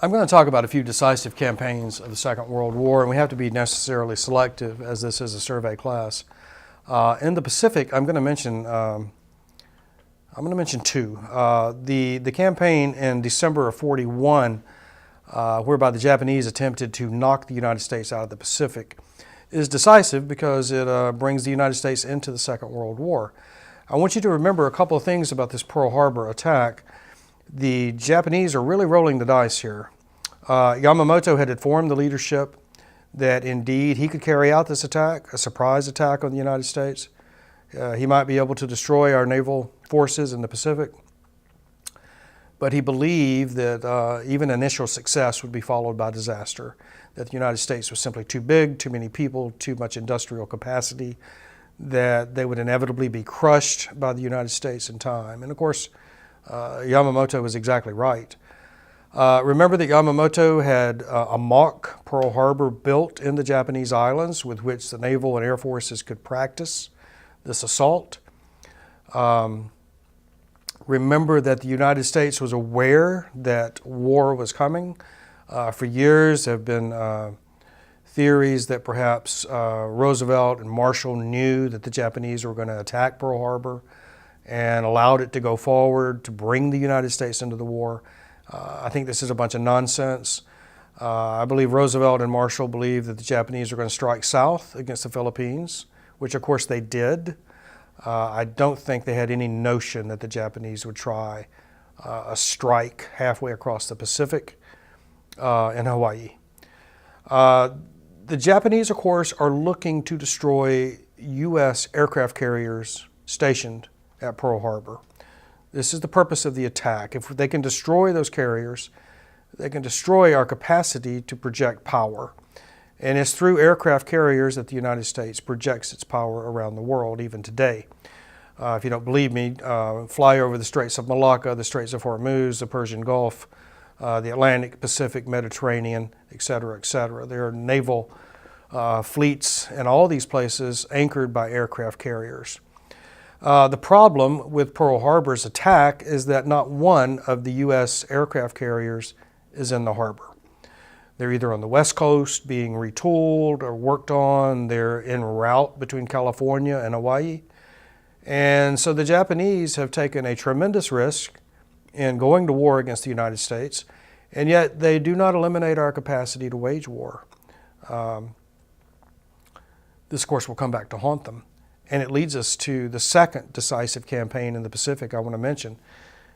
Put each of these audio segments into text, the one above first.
I'm going to talk about a few decisive campaigns of the Second World War, and we have to be necessarily selective as this is a survey class. In the Pacific, I'm going to mention two. The campaign in December of '41, whereby the Japanese attempted to knock the United States out of the Pacific, is decisive because it brings the United States into the Second World War. I want you to remember a couple of things about this Pearl Harbor attack. The Japanese are really rolling the dice here. Yamamoto had informed the leadership that indeed he could carry out this attack, a surprise attack on the United States. He might be able to destroy our naval forces in the Pacific. But he believed that even initial success would be followed by disaster, that the United States was simply too big, too many people, too much industrial capacity, that they would inevitably be crushed by the United States in time. And of course, Yamamoto was exactly right. Remember that Yamamoto had a mock Pearl Harbor built in the Japanese islands with which the naval and air forces could practice this assault. Remember that the United States was aware that war was coming. For years there have been theories that perhaps Roosevelt and Marshall knew that the Japanese were going to attack Pearl Harbor and allowed it to go forward to bring the United States into the war. I think this is a bunch of nonsense. I believe Roosevelt and Marshall believed that the Japanese were going to strike south against the Philippines, which of course they did. I don't think they had any notion that the Japanese would try a strike halfway across the Pacific in Hawaii. The Japanese, of course, are looking to destroy U.S. aircraft carriers stationed at Pearl Harbor. This is the purpose of the attack. If they can destroy those carriers, they can destroy our capacity to project power. And it's through aircraft carriers that the United States projects its power around the world, even today. If you don't believe me, fly over the Straits of Malacca, the Straits of Hormuz, the Persian Gulf, the Atlantic, Pacific, Mediterranean, etc., etc. There are naval fleets in all these places anchored by aircraft carriers. The problem with Pearl Harbor's attack is that not one of the U.S. aircraft carriers is in the harbor. They're either on the West Coast being retooled or worked on. They're en route between California and Hawaii. And so the Japanese have taken a tremendous risk in going to war against the United States, and yet they do not eliminate our capacity to wage war. This, of course, will come back to haunt them. And it leads us to the second decisive campaign in the Pacific I want to mention,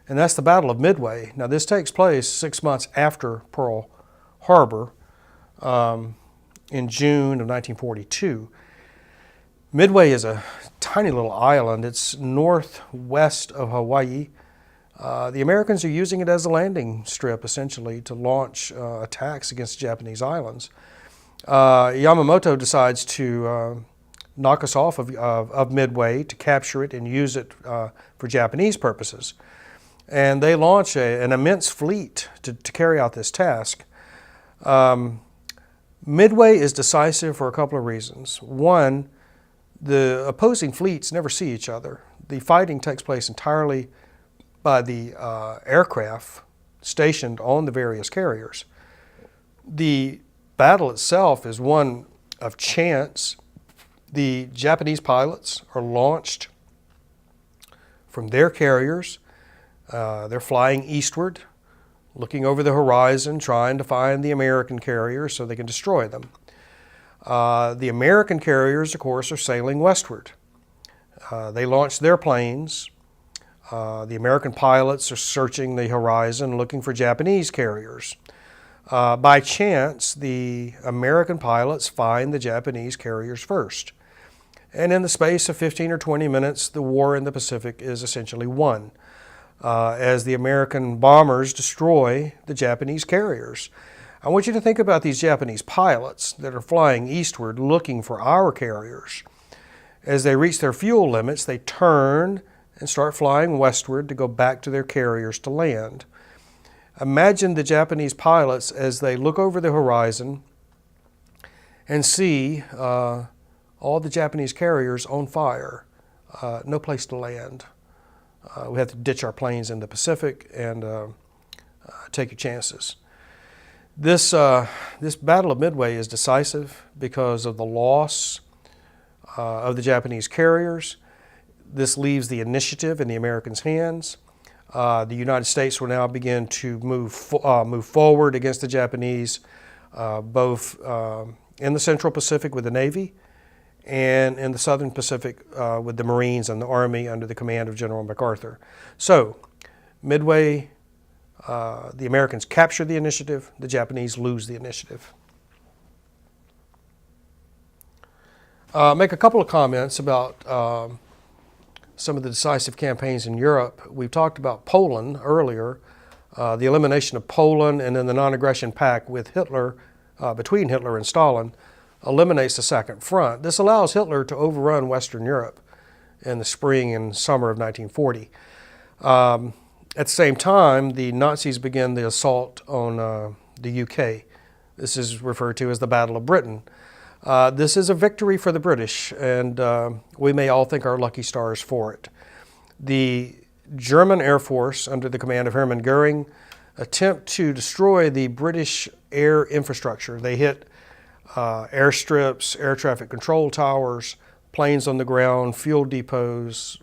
and that's the Battle of Midway. Now, this takes place 6 months after Pearl Harbor in June of 1942. Midway is a tiny little island. It's northwest of Hawaii. The Americans are using it as a landing strip, essentially, to launch attacks against Japanese islands. Yamamoto decides to knock us off of Midway, to capture it and use it for Japanese purposes. And they launch an immense fleet to carry out this task. Midway is decisive for a couple of reasons. One, the opposing fleets never see each other. The fighting takes place entirely by the aircraft stationed on the various carriers. The battle itself is one of chance. The Japanese pilots are launched from their carriers. They're flying eastward, looking over the horizon, trying to find the American carriers so they can destroy them. The American carriers, of course, are sailing westward. They launch their planes. The American pilots are searching the horizon, looking for Japanese carriers. By chance, the American pilots find the Japanese carriers first. And in the space of 15 or 20 minutes, the war in the Pacific is essentially won, as the American bombers destroy the Japanese carriers. I want you to think about these Japanese pilots that are flying eastward looking for our carriers. As they reach their fuel limits, they turn and start flying westward to go back to their carriers to land. Imagine the Japanese pilots as they look over the horizon and see all the Japanese carriers on fire, no place to land. We have to ditch our planes in the Pacific and take your chances. This Battle of Midway is decisive because of the loss of the Japanese carriers. This leaves the initiative in the Americans' hands. The United States will now begin to move forward against the Japanese, both in the Central Pacific with the Navy and in the Southern Pacific with the Marines and the Army under the command of General MacArthur. So, Midway, the Americans capture the initiative, the Japanese lose the initiative. Make a couple of comments about some of the decisive campaigns in Europe. We've talked about Poland earlier, the elimination of Poland and then the non-aggression pact with Hitler, between Hitler and Stalin, eliminates the Second Front. This allows Hitler to overrun Western Europe in the spring and summer of 1940. At the same time, the Nazis begin the assault on the UK. This is referred to as the Battle of Britain. This is a victory for the British, and we may all thank our lucky stars for it. The German Air Force, under the command of Hermann Goering, attempt to destroy the British air infrastructure. They hit airstrips, air traffic control towers, planes on the ground, fuel depots,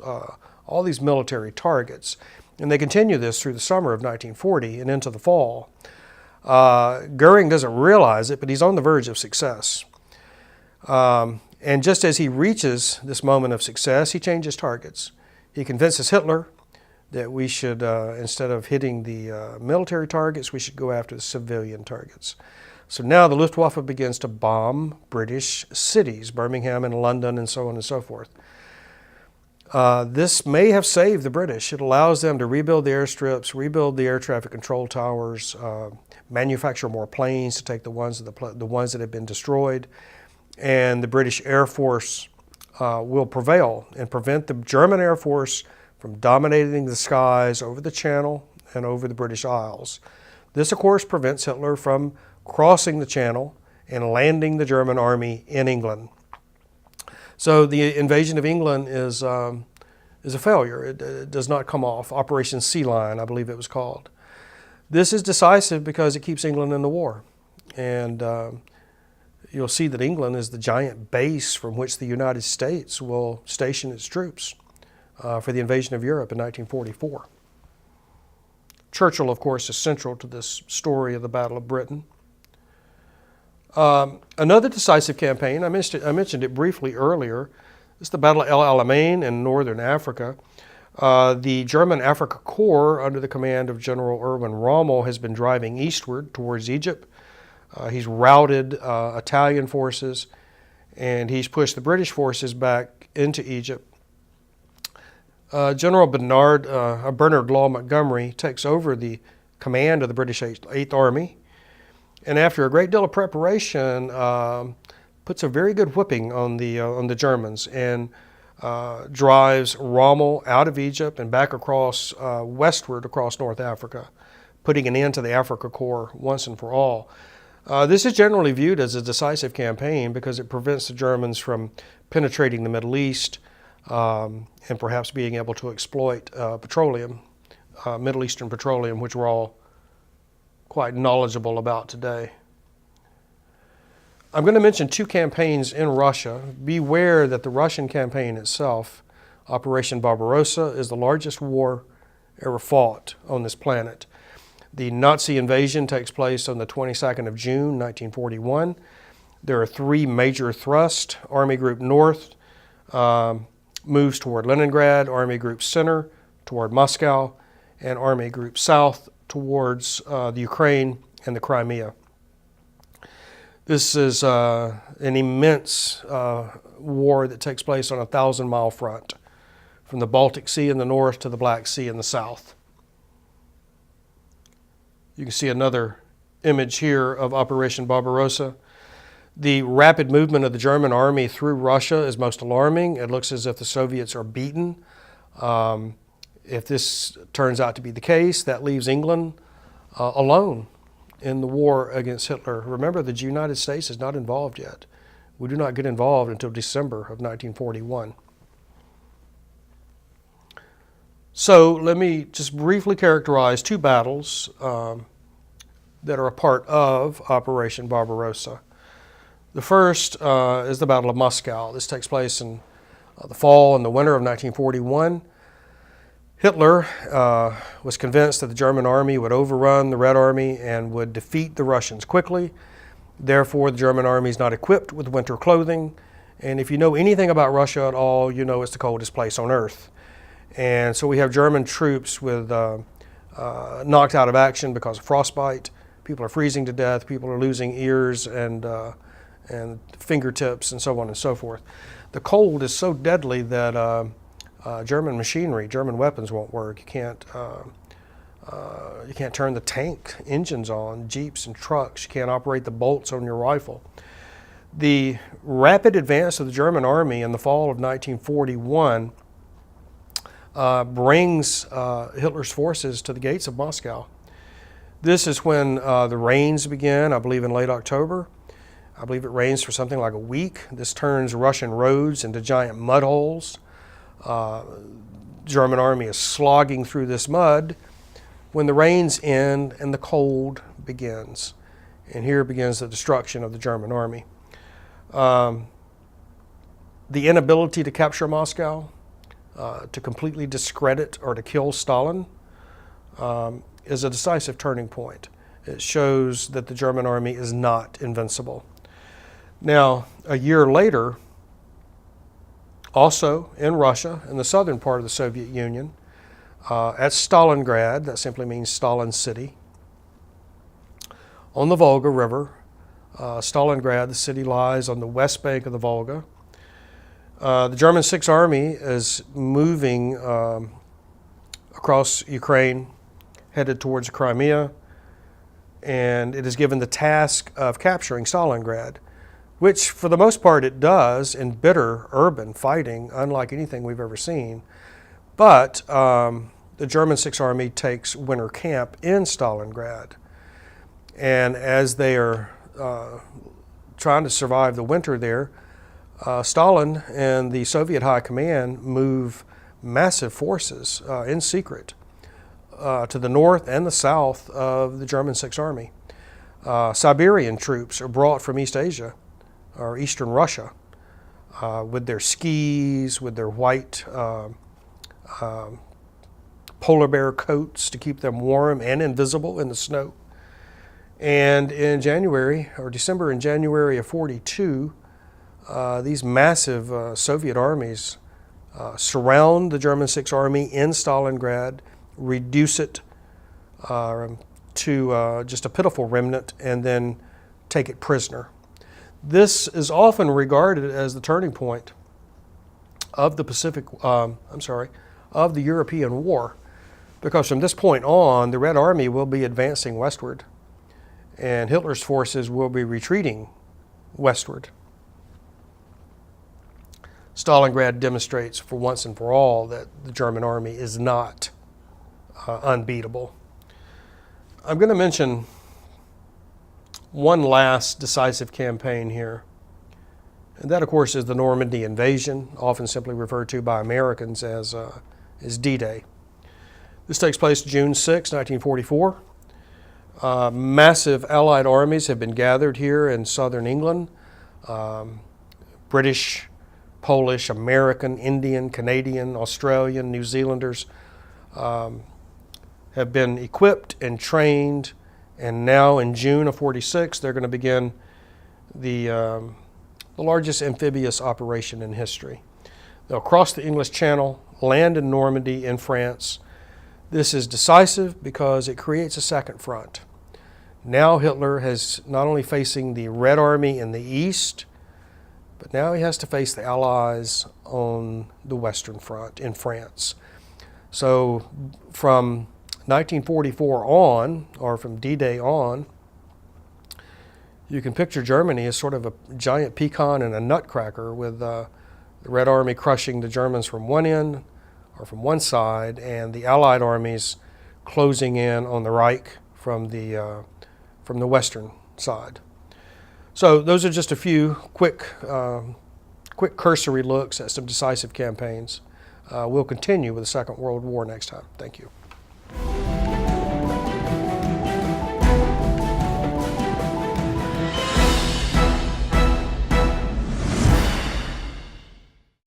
all these military targets. And they continue this through the summer of 1940 and into the fall. Goering doesn't realize it, but he's on the verge of success. And just as he reaches this moment of success, he changes targets. He convinces Hitler that we should, instead of hitting the military targets, we should go after the civilian targets. So now the Luftwaffe begins to bomb British cities, Birmingham and London and so on and so forth. This may have saved the British. It allows them to rebuild the airstrips, rebuild the air traffic control towers, manufacture more planes to take the ones that have been destroyed. And the British Air Force will prevail and prevent the German Air Force from dominating the skies over the Channel and over the British Isles. This, of course, prevents Hitler from crossing the Channel and landing the German army in England. So the invasion of England is a failure. It does not come off. Operation Sea Lion, I believe it was called. This is decisive because it keeps England in the war. And you'll see that England is the giant base from which the United States will station its troops for the invasion of Europe in 1944. Churchill, of course, is central to this story of the Battle of Britain. Another decisive campaign, I mentioned it briefly earlier, is the Battle of El Alamein in northern Africa. The German Africa Corps, under the command of General Erwin Rommel, has been driving eastward towards Egypt. He's routed Italian forces, and he's pushed the British forces back into Egypt. General Bernard Law Montgomery takes over the command of the British 8th Army, and after a great deal of preparation, puts a very good whipping on the Germans and drives Rommel out of Egypt and back across westward across North Africa, putting an end to the Africa Corps once and for all. This is generally viewed as a decisive campaign because it prevents the Germans from penetrating the Middle East and perhaps being able to exploit petroleum, Middle Eastern petroleum, which we're all quite knowledgeable about today. I'm going to mention two campaigns in Russia. Beware that the Russian campaign itself, Operation Barbarossa, is the largest war ever fought on this planet. The Nazi invasion takes place on the 22nd of June, 1941. There are three major thrusts. Army Group North moves toward Leningrad, Army Group Center toward Moscow, and Army Group South towards the Ukraine and the Crimea. This is an immense war that takes place on a 1,000-mile front, from the Baltic Sea in the north to the Black Sea in the south. You can see another image here of Operation Barbarossa. The rapid movement of the German army through Russia is most alarming. It looks as if the Soviets are beaten. If this turns out to be the case, that leaves England alone in the war against Hitler. Remember, the United States is not involved yet. We do not get involved until December of 1941. So let me just briefly characterize two battles that are a part of Operation Barbarossa. The first is the Battle of Moscow. This takes place in the fall and the winter of 1941. Hitler was convinced that the German army would overrun the Red Army and would defeat the Russians quickly. Therefore, the German army is not equipped with winter clothing. And if you know anything about Russia at all, you know it's the coldest place on earth. And so we have German troops with knocked out of action because of frostbite. People are freezing to death. People are losing ears and fingertips and so on and so forth. The cold is so deadly that German machinery, German weapons won't work. You can't turn the tank engines on, jeeps and trucks. You can't operate the bolts on your rifle. The rapid advance of the German army in the fall of 1941 brings Hitler's forces to the gates of Moscow. This is when the rains begin, I believe in late October. I believe it rains for something like a week. This turns Russian roads into giant mud holes. German army is slogging through this mud when the rains end and the cold begins. And here begins the destruction of the German army. The inability to capture Moscow, to completely discredit or to kill Stalin, is a decisive turning point. It shows that the German army is not invincible. Now, a year later, also in Russia, in the southern part of the Soviet Union, at Stalingrad, that simply means Stalin City, on the Volga River. Stalingrad, the city, lies on the west bank of the Volga. The German Sixth Army is moving across Ukraine, headed towards Crimea, and it is given the task of capturing Stalingrad, which for the most part it does in bitter urban fighting, unlike anything we've ever seen. But the German Sixth Army takes winter camp in Stalingrad. And as they are trying to survive the winter there, Stalin and the Soviet High Command move massive forces in secret to the north and the south of the German Sixth Army. Siberian troops are brought from East Asia or Eastern Russia with their skis, with their white polar bear coats to keep them warm and invisible in the snow. And in January, or December and January of 42, these massive Soviet armies surround the German Sixth Army in Stalingrad, reduce it to just a pitiful remnant, and then take it prisoner. This is often regarded as the turning point of the of the European War, because from this point on, the Red Army will be advancing westward, and Hitler's forces will be retreating westward. Stalingrad demonstrates for once and for all that the German army is not unbeatable. I'm going to mention one last decisive campaign here, and that, of course, is the Normandy invasion, often simply referred to by Americans as D-Day. This takes place June 6, 1944. Massive Allied armies have been gathered here in southern England. British, Polish, American, Indian, Canadian, Australian, New Zealanders have been equipped and trained, and now in June of 46 they're going to begin the largest amphibious operation in history. They'll cross the English Channel, land in Normandy in France. This is decisive because it creates a second front. Now Hitler is not only facing the Red Army in the east, but now he has to face the Allies on the Western Front in France. So from 1944 on, or from D-Day on, you can picture Germany as sort of a giant pecan and a nutcracker, with the Red Army crushing the Germans from one end or from one side, and the Allied armies closing in on the Reich from the western side. So those are just a few quick cursory looks at some decisive campaigns. We'll continue with the Second World War next time. Thank you.